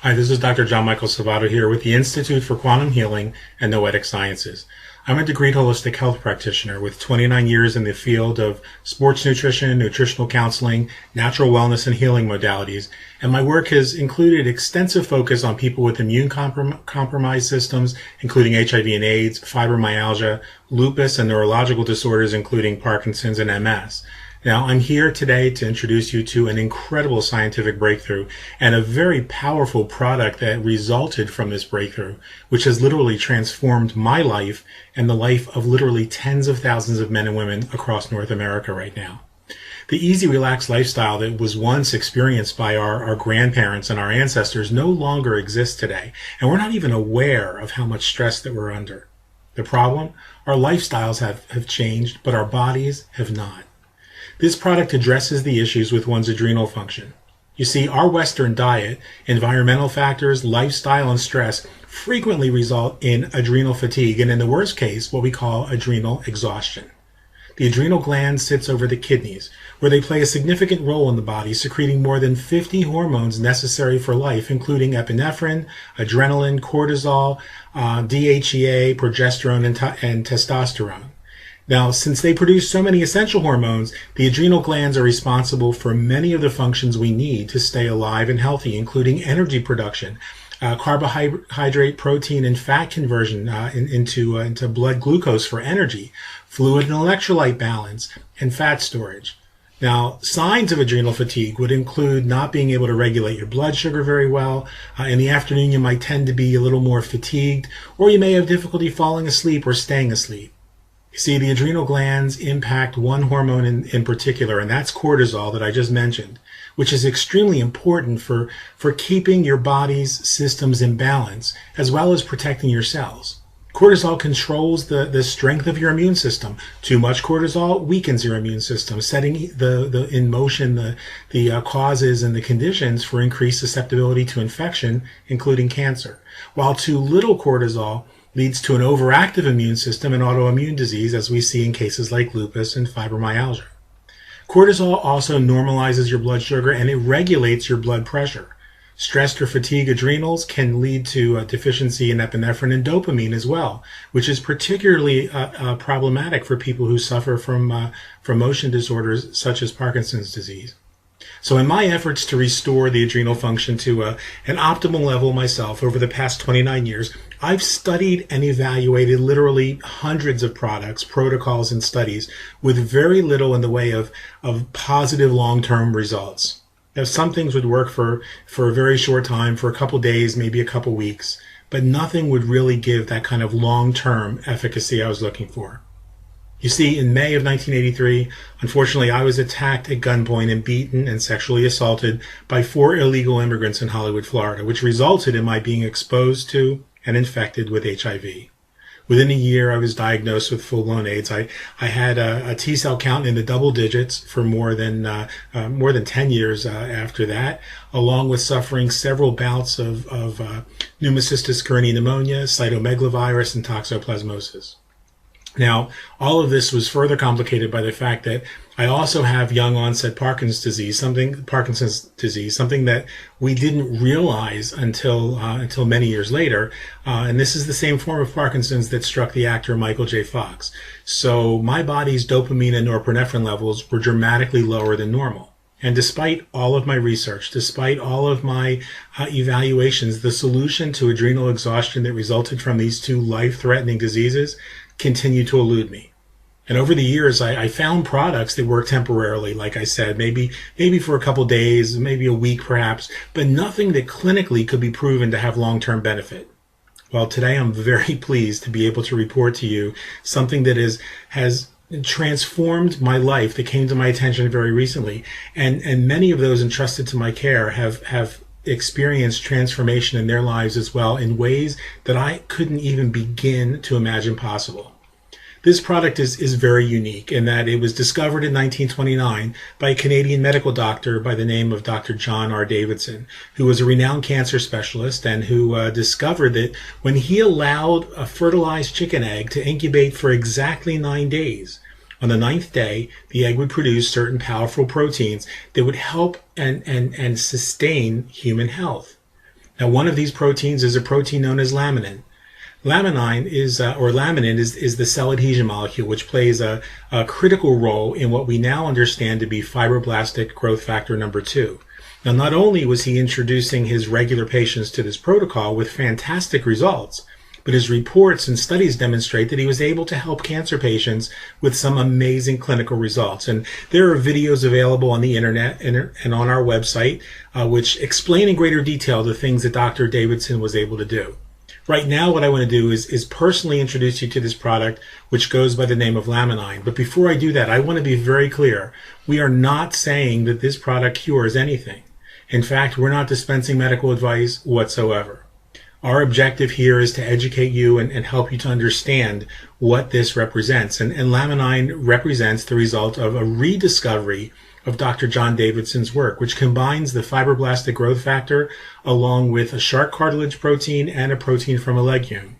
Hi, this is Dr. John Michael Salvato here with the Institute for Quantum Healing and Noetic Sciences. I'm a degreed holistic health practitioner with 29 years in the field of sports nutrition, nutritional counseling, natural wellness, and healing modalities, and my work has included extensive focus on people with immune compromised systems, including HIV and AIDS, fibromyalgia, lupus, and neurological disorders, including Parkinson's and MS. Now, I'm here today to introduce you to an incredible scientific breakthrough and a very powerful product that resulted from this breakthrough, which has literally transformed my life and the life of literally tens of thousands of men and women across North America right now. The easy, relaxed lifestyle that was once experienced by our grandparents and our ancestors no longer exists today, and we're not even aware of how much stress that we're under. The problem? Our lifestyles have changed, but our bodies have not. This product addresses the issues with one's adrenal function. You see, our Western diet, environmental factors, lifestyle, and stress frequently result in adrenal fatigue, and in the worst case, what we call adrenal exhaustion. The adrenal gland sits over the kidneys, where they play a significant role in the body, secreting more than 50 hormones necessary for life, including epinephrine, adrenaline, cortisol, DHEA, progesterone, and testosterone. Now, since they produce so many essential hormones, the adrenal glands are responsible for many of the functions we need to stay alive and healthy, including energy production, carbohydrate, protein, and fat conversion into blood glucose for energy, fluid and electrolyte balance, and fat storage. Now, signs of adrenal fatigue would include not being able to regulate your blood sugar very well. In the afternoon, you might tend to be a little more fatigued, or you may have difficulty falling asleep or staying asleep. You see, the adrenal glands impact one hormone in particular, and that's cortisol that I just mentioned, which is extremely important for keeping your body's systems in balance, as well as protecting your cells. Cortisol controls the strength of your immune system. Too much cortisol weakens your immune system, setting in motion the causes and the conditions for increased susceptibility to infection, including cancer. While too little cortisol leads to an overactive immune system and autoimmune disease, as we see in cases like lupus and fibromyalgia. Cortisol also normalizes your blood sugar and it regulates your blood pressure. Stressed or fatigued adrenals can lead to a deficiency in epinephrine and dopamine as well, which is particularly problematic for people who suffer from motion disorders such as Parkinson's disease. So in my efforts to restore the adrenal function to an optimal level myself over the past 29 years, I've studied and evaluated literally hundreds of products, protocols, and studies with very little in the way of positive long-term results. Now, some things would work for a very short time, for a couple days, maybe a couple weeks, but nothing would really give that kind of long-term efficacy I was looking for. You see, in May of 1983, unfortunately, I was attacked at gunpoint and beaten and sexually assaulted by 4 illegal immigrants in Hollywood, Florida, which resulted in my being exposed to and infected with HIV. Within a year, I was diagnosed with full-blown AIDS. I had a T-cell count in the double digits for more than 10 years after that, along with suffering several bouts of pneumocystis carinii pneumonia, cytomegalovirus, and toxoplasmosis. Now, all of this was further complicated by the fact that I also have young onset Parkinson's disease, something that we didn't realize until many years later. And this is the same form of Parkinson's that struck the actor Michael J. Fox. So my body's dopamine and norepinephrine levels were dramatically lower than normal. And despite all of my research, despite all of my evaluations, the solution to adrenal exhaustion that resulted from these 2 life-threatening diseases continued to elude me. And over the years, I found products that work temporarily, like I said, maybe for a couple days, maybe a week perhaps, but nothing that clinically could be proven to have long-term benefit. Well, today I'm very pleased to be able to report to you something that has transformed my life, that came to my attention very recently, and many of those entrusted to my care have experienced transformation in their lives as well in ways that I couldn't even begin to imagine possible. This product is very unique in that it was discovered in 1929 by a Canadian medical doctor by the name of Dr. John R. Davidson, who was a renowned cancer specialist and who discovered that when he allowed a fertilized chicken egg to incubate for exactly 9 days, on the 9th day, the egg would produce certain powerful proteins that would help and sustain human health. Now, one of these proteins is a protein known as laminin. Laminin is the cell adhesion molecule, which plays a critical role in what we now understand to be fibroblastic growth factor number 2. Now, not only was he introducing his regular patients to this protocol with fantastic results, but his reports and studies demonstrate that he was able to help cancer patients with some amazing clinical results. And there are videos available on the internet and on our website, which explain in greater detail the things that Dr. Davidson was able to do. Right now, what I want to do is personally introduce you to this product, which goes by the name of Laminine. But before I do that, I want to be very clear. We are not saying that this product cures anything. In fact, we're not dispensing medical advice whatsoever. Our objective here is to educate you and help you to understand what this represents. And Laminine represents the result of a rediscovery of Dr. John Davidson's work, which combines the fibroblastic growth factor along with a shark cartilage protein and a protein from a legume.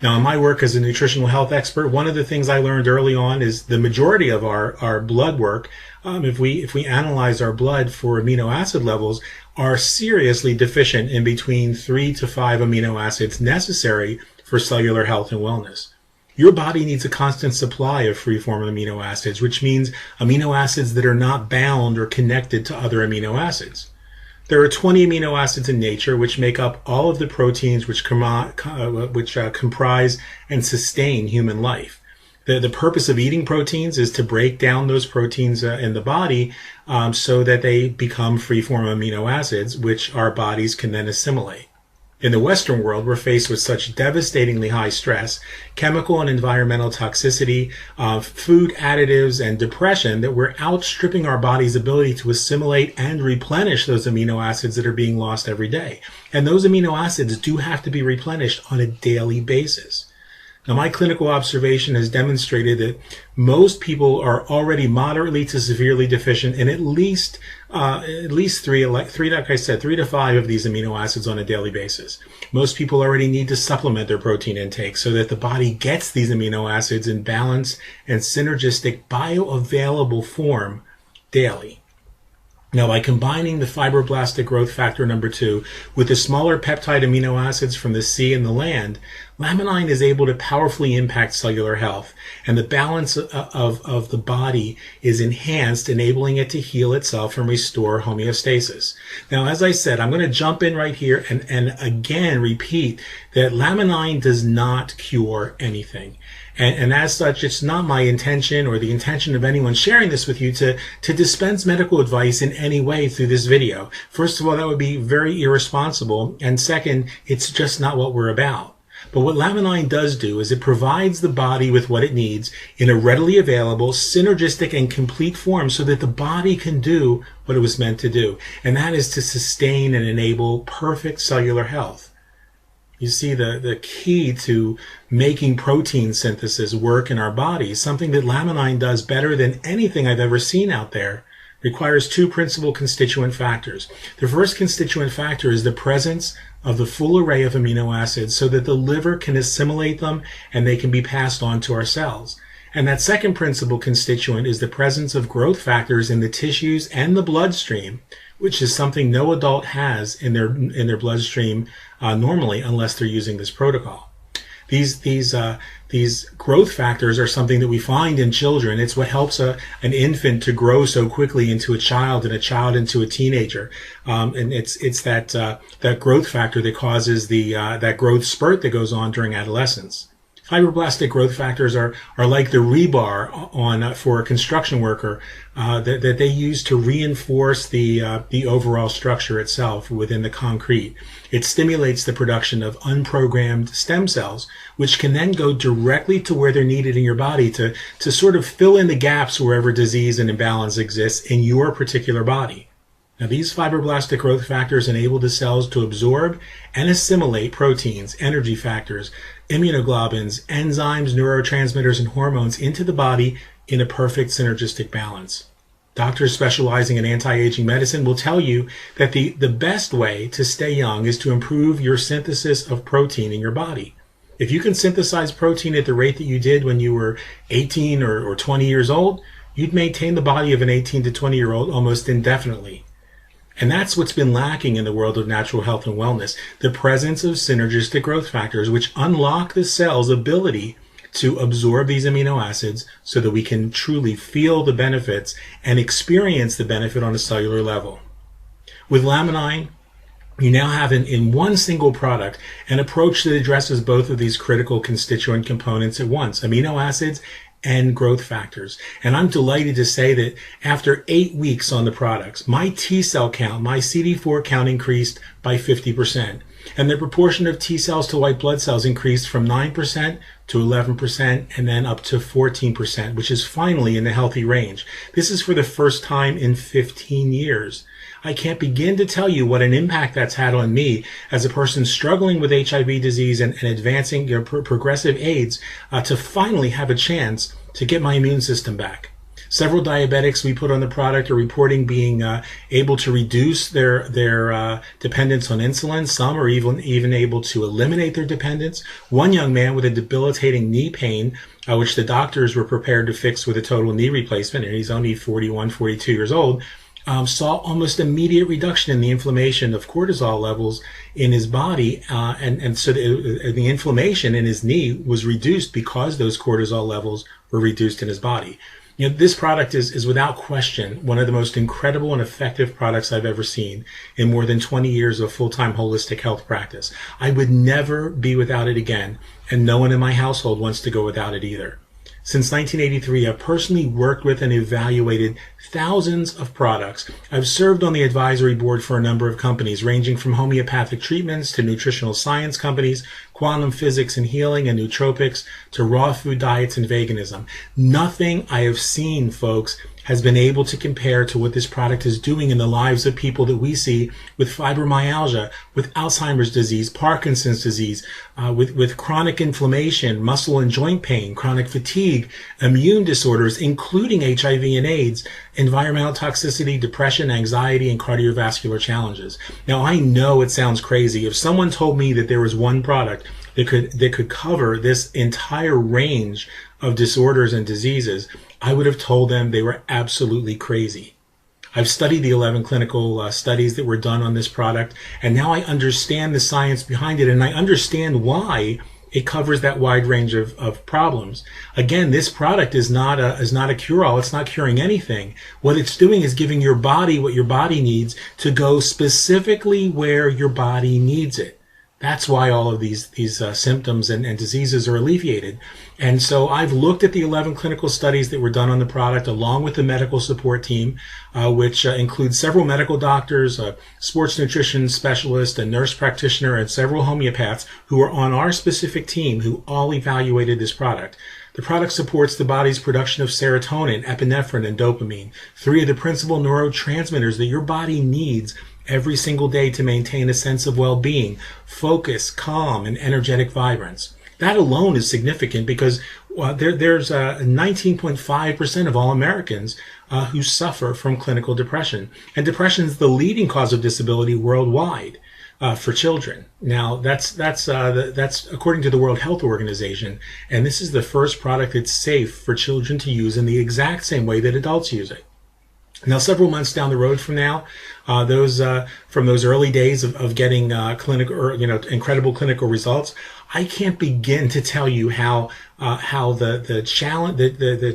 Now, in my work as a nutritional health expert, one of the things I learned early on is the majority of our blood work, if we analyze our blood for amino acid levels, are seriously deficient in between 3 to 5 amino acids necessary for cellular health and wellness. Your body needs a constant supply of free-form amino acids, which means amino acids that are not bound or connected to other amino acids. There are 20 amino acids in nature which make up all of the proteins which comprise and sustain human life. The purpose of eating proteins is to break down those proteins in the body so that they become free-form amino acids, which our bodies can then assimilate. In the Western world, we're faced with such devastatingly high stress, chemical and environmental toxicity, food additives, and depression that we're outstripping our body's ability to assimilate and replenish those amino acids that are being lost every day. And those amino acids do have to be replenished on a daily basis. Now, my clinical observation has demonstrated that most people are already moderately to severely deficient in at least three, like I said, 3 to 5 of these amino acids on a daily basis. Most people already need to supplement their protein intake so that the body gets these amino acids in balanced and synergistic bioavailable form daily. Now, by combining the fibroblastic growth factor number 2 with the smaller peptide amino acids from the sea and the land, Laminine is able to powerfully impact cellular health, and the balance of the body is enhanced, enabling it to heal itself and restore homeostasis. Now, as I said, I'm going to jump in right here and again repeat that Laminine does not cure anything. And as such, it's not my intention or the intention of anyone sharing this with you to dispense medical advice in any way through this video. First of all, that would be very irresponsible. And second, it's just not what we're about. But what Laminine does do is it provides the body with what it needs in a readily available, synergistic, and complete form so that the body can do what it was meant to do. And that is to sustain and enable perfect cellular health. You see, the key to making protein synthesis work in our bodies, something that Laminine does better than anything I've ever seen out there, requires 2 principal constituent factors. The first constituent factor is the presence of the full array of amino acids so that the liver can assimilate them and they can be passed on to our cells. And that second principal constituent is the presence of growth factors in the tissues and the bloodstream, which is something no adult has in their bloodstream normally unless they're using this protocol. These growth factors are something that we find in children. It's what helps an infant to grow so quickly into a child and a child into a teenager. And it's that growth factor that causes that growth spurt that goes on during adolescence. Fibroblastic growth factors are like the rebar for a construction worker that they use to reinforce the overall structure itself within the concrete. It stimulates the production of unprogrammed stem cells, which can then go directly to where they're needed in your body to sort of fill in the gaps wherever disease and imbalance exists in your particular body. Now, these fibroblastic growth factors enable the cells to absorb and assimilate proteins, energy factors, immunoglobulins, enzymes, neurotransmitters, and hormones into the body in a perfect synergistic balance. Doctors specializing in anti-aging medicine will tell you that the best way to stay young is to improve your synthesis of protein in your body. If you can synthesize protein at the rate that you did when you were 18 or 20 years old, you'd maintain the body of an 18 to 20-year-old almost indefinitely. And that's what's been lacking in the world of natural health and wellness, the presence of synergistic growth factors, which unlock the cell's ability to absorb these amino acids so that we can truly feel the benefits and experience the benefit on a cellular level. With Laminine, you now have in one single product an approach that addresses both of these critical constituent components at once, amino acids and growth factors. And I'm delighted to say that after 8 weeks on the products, my T cell count, my CD4 count increased by 50%. And the proportion of T cells to white blood cells increased from 9% to 11% and then up to 14%, which is finally in the healthy range. This is for the first time in 15 years. I can't begin to tell you what an impact that's had on me as a person struggling with HIV disease and advancing progressive AIDS to finally have a chance to get my immune system back. Several diabetics we put on the product are reporting being able to reduce their dependence on insulin. Some are even able to eliminate their dependence. One young man with a debilitating knee pain, which the doctors were prepared to fix with a total knee replacement, and he's only 41, 42 years old, saw almost immediate reduction in the inflammation of cortisol levels in his body, and so the inflammation in his knee was reduced because those cortisol levels were reduced in his body. You know, this product is without question one of the most incredible and effective products I've ever seen in more than 20 years of full-time holistic health practice. I would never be without it again, and no one in my household wants to go without it either. Since 1983, I've personally worked with and evaluated thousands of products. I've served on the advisory board for a number of companies, ranging from homeopathic treatments to nutritional science companies, quantum physics and healing and nootropics, to raw food diets and veganism. Nothing I have seen, folks, has been able to compare to what this product is doing in the lives of people that we see with fibromyalgia, with Alzheimer's disease, Parkinson's disease, with chronic inflammation, muscle and joint pain, chronic fatigue, immune disorders, including HIV and AIDS, environmental toxicity, depression, anxiety, and cardiovascular challenges. Now, I know it sounds crazy. If someone told me that there was one product that could cover this entire range of disorders and diseases, I would have told them they were absolutely crazy. I've studied the 11 clinical studies that were done on this product, and now I understand the science behind it, and I understand why it covers that wide range of problems. Again, this product is not a cure-all. It's not curing anything. What it's doing is giving your body what your body needs to go specifically where your body needs it. That's why all of these symptoms and diseases are alleviated. And so I've looked at the 11 clinical studies that were done on the product along with the medical support team, which includes several medical doctors, a sports nutrition specialist, a nurse practitioner, and several homeopaths who are on our specific team who all evaluated this product. The product supports the body's production of serotonin, epinephrine, and dopamine, three of the principal neurotransmitters that your body needs every single day to maintain a sense of well-being, focus, calm, and energetic vibrance. That alone is significant because there's 19.5% of all Americans who suffer from clinical depression. And depression is the leading cause of disability worldwide for children. Now, that's according to the World Health Organization, and this is the first product that's safe for children to use in the exact same way that adults use it. Now, several months down the road from now, from those early days of getting incredible clinical results, I can't begin to tell you how the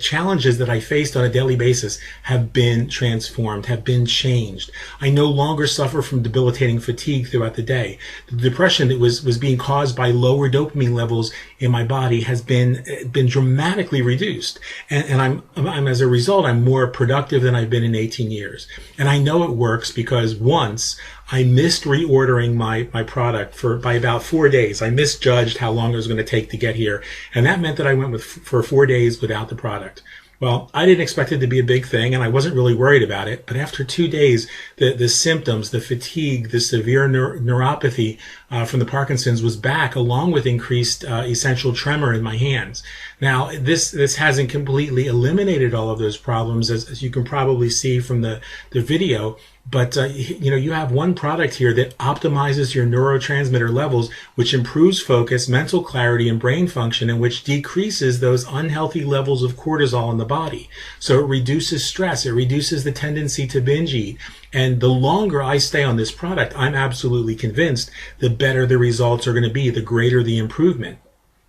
challenges that I faced on a daily basis have been transformed, have been changed. I no longer suffer from debilitating fatigue throughout the day. The depression that was being caused by lower dopamine levels in my body has been dramatically reduced, and I'm as a result I'm more productive than I've been in 18 years. And I know it works because once I missed reordering my product by about 4 days. I misjudged how long it was going to take to get here, and that meant that I went for 4 days without the product. Well, I didn't expect it to be a big thing, and I wasn't really worried about it. But after 2 days, the symptoms, the fatigue, the severe neuropathy from the Parkinson's was back, along with increased essential tremor in my hands. Now, this hasn't completely eliminated all of those problems, as you can probably see from the video. But you have one product here that optimizes your neurotransmitter levels, which improves focus, mental clarity, and brain function, and which decreases those unhealthy levels of cortisol in the body. So it reduces stress, it reduces the tendency to binge eat. And the longer I stay on this product, I'm absolutely convinced the better the results are going to be, the greater the improvement.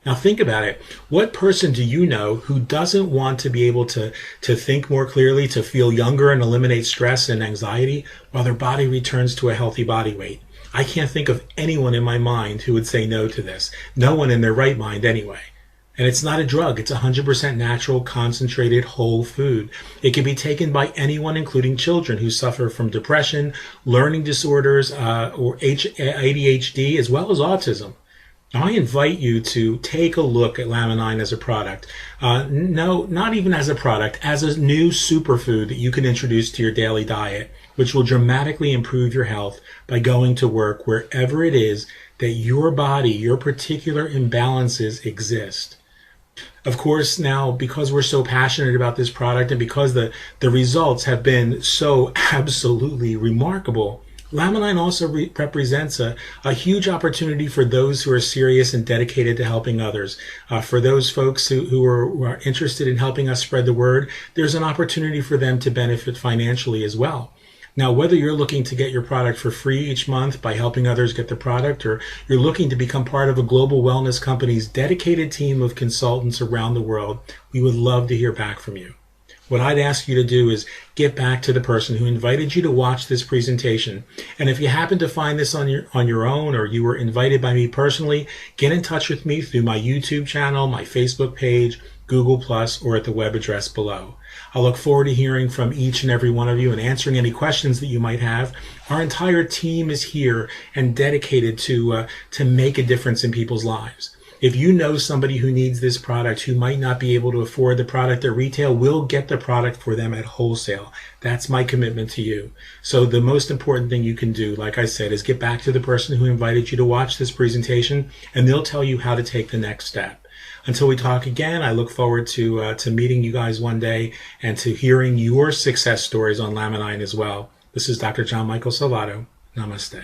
Now think about it. What person do you know who doesn't want to be able to think more clearly, to feel younger and eliminate stress and anxiety while their body returns to a healthy body weight? I can't think of anyone in my mind who would say no to this. No one in their right mind anyway. And it's not a drug. It's 100% natural, concentrated, whole food. It can be taken by anyone, including children who suffer from depression, learning disorders, or ADHD, as well as autism. Now, I invite you to take a look at Laminine as a product. No, not even as a product, as a new superfood that you can introduce to your daily diet, which will dramatically improve your health by going to work wherever it is that your body, your particular imbalances exist. Of course, now, because we're so passionate about this product and because the results have been so absolutely remarkable, Laminine also represents a huge opportunity for those who are serious and dedicated to helping others. For those folks who are interested in helping us spread the word, there's an opportunity for them to benefit financially as well. Now, whether you're looking to get your product for free each month by helping others get the product, or you're looking to become part of a global wellness company's dedicated team of consultants around the world, we would love to hear back from you. What I'd ask you to do is get back to the person who invited you to watch this presentation. And if you happen to find this on your own, or you were invited by me personally, get in touch with me through my YouTube channel, my Facebook page, Google+, or at the web address below. I look forward to hearing from each and every one of you and answering any questions that you might have. Our entire team is here and dedicated to make a difference in people's lives. If you know somebody who needs this product, who might not be able to afford the product at retail, we'll get the product for them at wholesale. That's my commitment to you. So the most important thing you can do, like I said, is get back to the person who invited you to watch this presentation, and they'll tell you how to take the next step. Until we talk again, I look forward to meeting you guys one day and to hearing your success stories on Laminine as well. This is Dr. John Michael Salvato. Namaste.